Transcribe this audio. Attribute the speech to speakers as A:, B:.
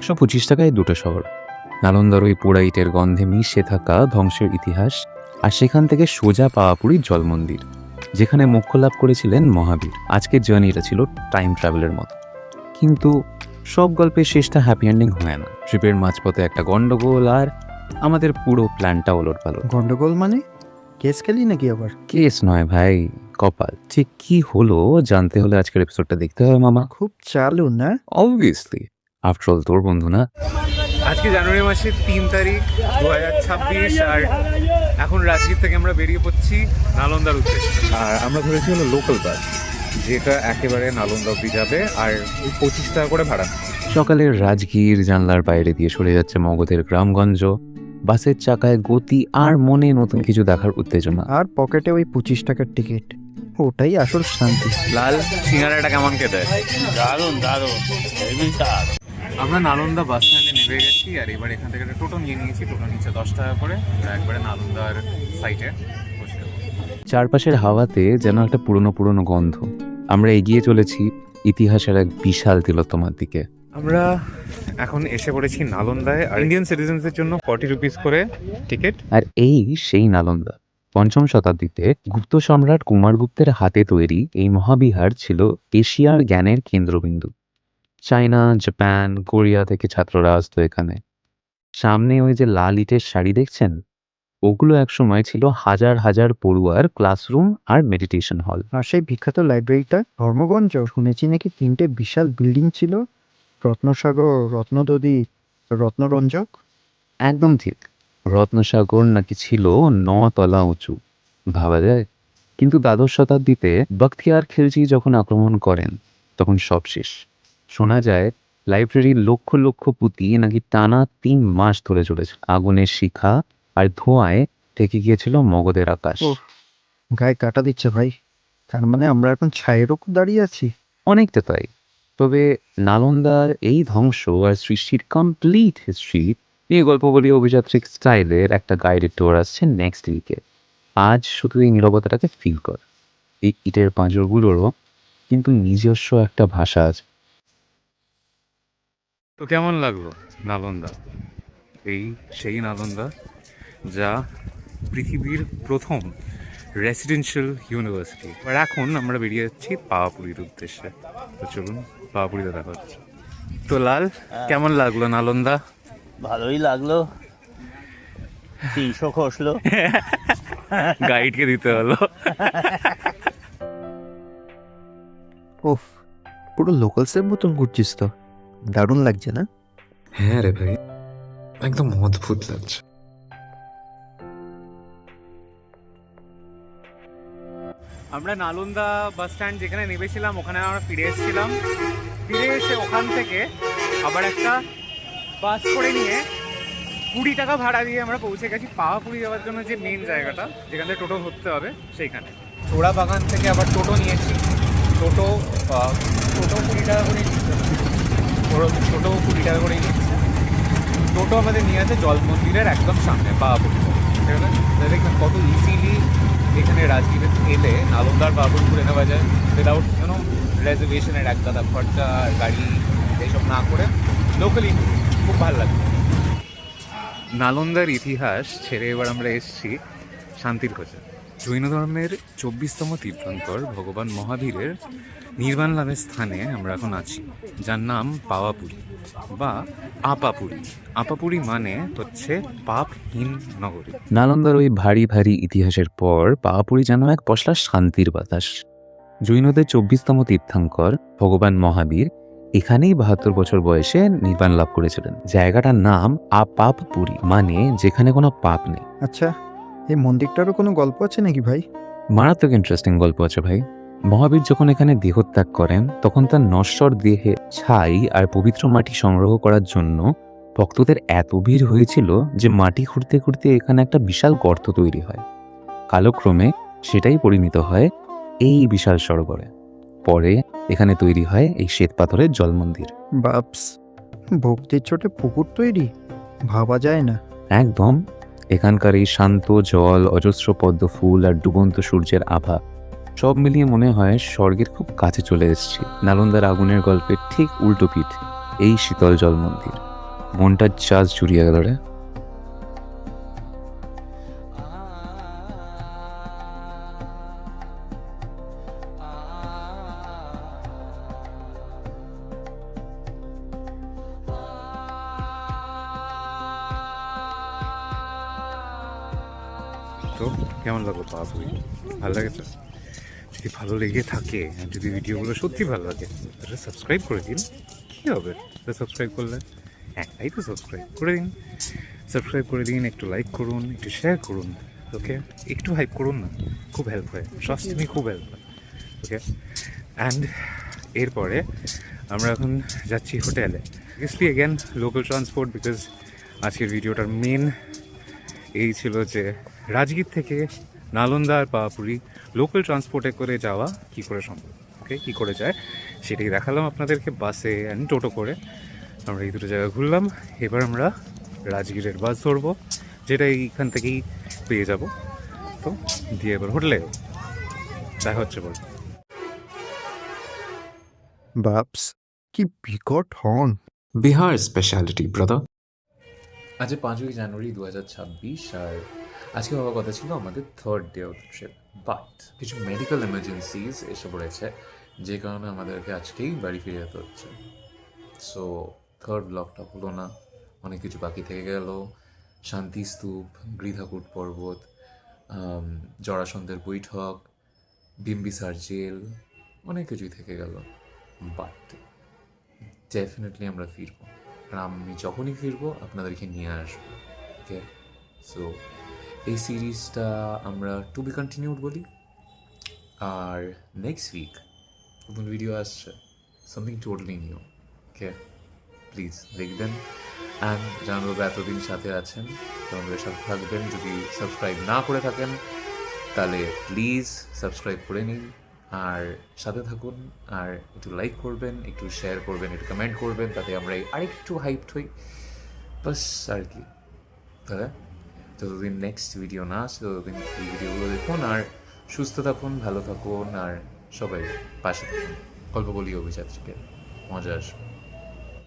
A: 125 টাকায় দুটো শহর, নালন্দার ওই পোড়া ইটের গন্ধে মিশে থাকা ধ্বংসের ইতিহাস, আর সেখান থেকে সোজা পাওয়াপুরীর জল মন্দির, যেখানে মোক্ষ লাভ করেছিলেন মহাবীর। আজকের জার্নিটা ছিল টাইম ট্রাভেলের মতো, কিন্তু সব গল্পের শেষটা হ্যাপি এন্ডিং হয় না। ট্রিপের মাঝপথে একটা গন্ডগোল, আর আমাদের পুরো প্ল্যানটা ওলটপালট।
B: গন্ডগোল মানে কেস খেলি নাকি আবার?
A: কেস নয় ভাই, কপাল। ঠিক কি হলো জানতে হলে আজকের এপিসোডটা দেখতে হবে মামা।
B: খুব চালু না?
A: অবভিয়াসলি, আফটার অল তোর বন্ধু না।
C: আজকে জানুয়ারি মাসের 3 তারিখ 2026, আর এখন রাজগীর থেকে আমরা বেরিয়ে পড়ছি নালন্দার উদ্দেশ্যে। আর আমরা ধরেছি হলো লোকাল বাস, যেটা একেবারে নালন্দা অব্দি যাবে, আর 25 টাকা করে ভাড়া।
A: সকালের রাজগীর জানলার বাইরে দিয়ে সরে যাচ্ছে মগধের গ্রামগঞ্জ, বাসের চাকায় গতি আর মনে নতুন কিছু দেখার উত্তেজনা।
B: আর পকেটে ওই 25 টাকার টিকিট, ওটাই আসল শান্তি।
C: লাল সিঙ্গারাটা কেমন খেতে?
D: দারুণ দারুণ
C: আমরা নালন্দা বাস স্ট্যান্ডে নেমে গেছি, আর এবার এখান থেকে একটা টোটো নিয়ে নিয়েছি। টোটো নিচ্ছে 10 টাকা করে। আমরা একবারে নালন্দার সাইটে বসে যাবো।
A: চারপাশের হাওয়াতে যেন একটা পুরনো গন্ধ। আমরা এগিয়ে চলেছি ইতিহাসের এক বিশাল তিলোত্তমার দিকে।
C: আমরা এখন এসে পড়েছি নালন্দায়, আর ইন্ডিয়ান সিটিজেন্সদের জন্য 40 রুপিস করে টিকিট।
A: আর এই সেই নালন্দা। 5ম শতাব্দীতে গুপ্ত সম্রাট কুমারগুপ্তের হাতে তৈরি এই মহাবিহার ছিল এশিয়ার জ্ঞানের কেন্দ্রবিন্দু। চায়না, জাপান, কোরিয়া থেকে ছাত্ররা আসতো এখানে। সামনে ওই যে লাল ইটের শাড়ি দেখছেন, ওগুলো একসময় ছিল হাজার হাজার পড়ুয়ার ক্লাসরুম আর মেডিটেশন হল।
B: আর সেই বিখ্যাত লাইব্রেরিটা ধর্মগঞ্জ, শুনেছি নাকি 3টে বিশাল বিল্ডিং ছিল, রত্নসাগর, রত্নদধি, রত্নরঞ্জক।
A: একদম ঠিক, রত্নসাগর নাকি ছিল 9 তলা উঁচু, ভাবা যায়। কিন্তু 12শ শতাব্দীতে বখতিয়ার খিলজি যখন আক্রমণ করেন, তখন সব শেষ। শোনা যায় লাইব্রেরির লক্ষ লক্ষ পুঁতি নাকি টানা 3 মাস ধরে চলেছে। আগুনের শিখা আর ধোঁয়ায় ঢেকে গিয়েছিল মগধের আকাশ।
B: ওহ, গায়ে কাটা দিচ্ছে ভাই। তার মানে আমরা এখন ছায়ের ওপর দাঁড়িয়ে আছি।
A: অনেকটা তাই। তবে নালন্দার এই ধ্বংস আর সৃষ্টির কমপ্লিট হিস্ট্রি নিয়ে গল্প বলি অভিযাত্রিক স্টাইলের একটা গাইডেড ট্যুর আসছে নেক্সট উইকে। আজ শুধু এই নীরবতাটাকে ফিল কর। এই ইটের পাঁজরগুলোরও কিন্তু নিজস্ব একটা ভাষা আছে।
C: তো কেমন লাগলো নালন্দা? এই সেই নালন্দা যা পৃথিবীর প্রথম রেসিডেন্সিয়াল ইউনিভার্সিটি। আর এখন আমরা বেরিয়ে যাচ্ছি পাওয়াপুরীর উদ্দেশ্যে। তো চলুন পাওয়াপুরীতে দেখা হচ্ছে। তো লাল, কেমন লাগলো নালন্দা?
D: ভালোই লাগলো। 300 খসলো।
C: গাইডকে দিতে হলো।
B: ওফ, পুরো লোকালসের মতন ঘুরছিস তো, দারুণ লাগছে না?
E: হ্যাঁ রে ভাই, একদম অদ্ভুত লাগছে।
C: আমরা নালন্দা বাস স্ট্যান্ড যেখানে নেমেছিলাম ওখানে আমরা ফিরে এসেছিলাম। ফিরে এসে ওখান থেকে আবার একটা বাস করে নিয়ে 20 টাকা ভাড়া দিয়ে আমরা পৌঁছে গেছি পাওয়াপুরী যাওয়ার জন্য, যে মেন জায়গাটা যেখান থেকে টোটো ধরতে হবে সেইখানে। চোড়া বাগান থেকে আবার টোটো নিয়েছি। টোটো 20 টাকা করে নিচ্ছে। টোটো 20 টাকা করে নিচ্ছে। টোটো আমাদের নিয়ে আছে জল মন্দিরের একদম সামনে পাওয়াপুরী, ঠিক আছে? দেখবেন কত ইজিলি এখানে রাজগীরে এলে নালন্দার পাওয়াপুরী ঘুরে নেওয়া যায় উইদাউট রেজার্ভেশনের এক গাদা খরচা আর গাড়ি এইসব না করে। লোকালি খুব ভালো লাগে। নালন্দার ইতিহাস ছেড়ে এবার আমরা এসেছি শান্তির খোঁজে। জৈন ধর্মের 24তম তীর্থঙ্কর ভগবান মহাবীরের নির্বাণ লাভের স্থানে আমরা এখন আছি, যার নাম পাওয়াপুরী বা আপাপুরী। আপাপুরী মানে হচ্ছে পাপহীন নগরী।
A: নালন্দার ওই ভারী ভারী ইতিহাসের পর পাওয়াপুরী যেন এক পশলা শান্তির বাতাস। জৈনদের 24তম তীর্থঙ্কর ভগবান মহাবীর এখানেই 72 বছর বয়সে নির্বাণ লাভ করেছিলেন। জায়গাটার নাম আপাপপুরী, মানে যেখানে কোনো পাপ নেই।
B: আচ্ছা, এই মন্দিরটারও কোনো গল্প আছে নাকি ভাই?
A: মারাত্মক ইন্টারেস্টিং গল্প আছে ভাই। মহাবীর যখন এখানে দেহত্যাগ করেন, তখন তার নশ্বর দেহে ছাই আর পবিত্র মাটি সংগ্রহ করার জন্য ভক্তদের এত ভিড় হয়েছিল যে মাটি খুঁড়তে খুঁড়তে এখানে একটা বিশাল গর্ত তৈরি হয়। কালক্রমে সেটাই পরিণত হয় এই বিশাল সরোবরে। পরে এখানে তৈরি হয় এই শ্বেত পাথরের জল মন্দির।
B: বাপস, ভক্তির চোটে পুকুর তৈরি, ভাবা যায় না।
A: একদম। এখানকার এই শান্ত জল, অজস্র পদ্ম ফুল আর ডুবন্ত সূর্যের আভা, সব মিলিয়ে মনে হয় স্বর্গের খুব কাছে চলে এসেছি। নালন্দার আগুনের গল্পের ঠিক উল্টো পিঠ এই শীতল জল মন্দির। মনটা চার্জ জুড়িয়ে গেল রে।
C: তো কেমন লাগলো পাহাড়পুরি? ভালো লেগেছে? যদি ভালো লেগে থাকে, আর যদি ভিডিওগুলো সত্যি ভালো লাগে, তাহলে সাবস্ক্রাইব করে দিন। কী হবে সাবস্ক্রাইব করলে? এই তো সাবস্ক্রাইব করে দিন। সাবস্ক্রাইব করে দিন, একটু লাইক করুন, একটু শেয়ার করুন। ওকে, একটু হাইপ করুন না, খুব হেল্প হয়, ট্রাস্ট মি, খুব হেল্প হয়। ওকে, অ্যান্ড এরপরে আমরা এখন যাচ্ছি হোটেলে। Obviously again local transport, because আজকের ভিডিওটার মেন এই ছিল যে রাজগীর থেকে নালন্দা আর পাহাড়পুরি লোকাল ট্রান্সপোর্টে করে যাওয়া কী করে সম্ভব। ওকে, কী করে যায় সেটাই দেখালাম আপনাদেরকে, বাসে অ্যান্ড টোটো করে আমরা এই দুটো জায়গা ঘুরলাম। এবার আমরা রাজগীরের বাস ধরবো, যেটা এইখান থেকেই পেয়ে যাব। তো দিয়ে এবার হোটেলে যাবো। দেখা হচ্ছে বল।
B: বাপস, কি বিকট হর্ন!
E: Bihar speciality brother.
F: আজ 5ই জানুয়ারি 2026, আর আজকে হওয়ার কথা ছিল আমাদের third day of trip, but কিছু মেডিকেল এমার্জেন্সিজ এসে পড়েছে, যে কারণে আমাদেরকে আজকেই বাড়ি ফিরে যেতে হচ্ছে। সো থার্ড ব্লকটা হলো না, অনেক কিছু বাকি থেকে গেল। শান্তিস্তূপ, গৃধাকূট পর্বত, জরাসন্ধের বৈঠক, বিম্বিসার জেল, অনেক কিছুই থেকে গেল। বাট ডেফিনেটলি আমরা ফিরবো, আর আমি যখনই ফিরবো আপনাদেরকে নিয়ে আসবো। ওকে, সো এই সিরিজটা আমরা টু বি কন্টিনিউড বলি। আর নেক্সট উইক নতুন ভিডিও আসছে, something totally new. Okay, please দেখবেন। অ্যান্ড জানাবো এতদিন সাথে আছেন, আমাদের সাথে থাকবেন। যদি সাবস্ক্রাইব না করে থাকেন তাহলে প্লিজ সাবস্ক্রাইব করে নিন, আর সাথে থাকুন। আর একটু লাইক করবেন, একটু শেয়ার করবেন, একটু কমেন্ট করবেন, তাতে আমরা আরেকটু হাইপড হই, বাস আর কি। তাহলে যতদিন নেক্সট ভিডিও না আসে ততদিন এই ভিডিওগুলো দেখুন, আর সুস্থ থাকুন, ভালো থাকুন, আর সবাই পাশে থাকুন। গল্প বলি অভিযাত্রীকে, মজা আসবে।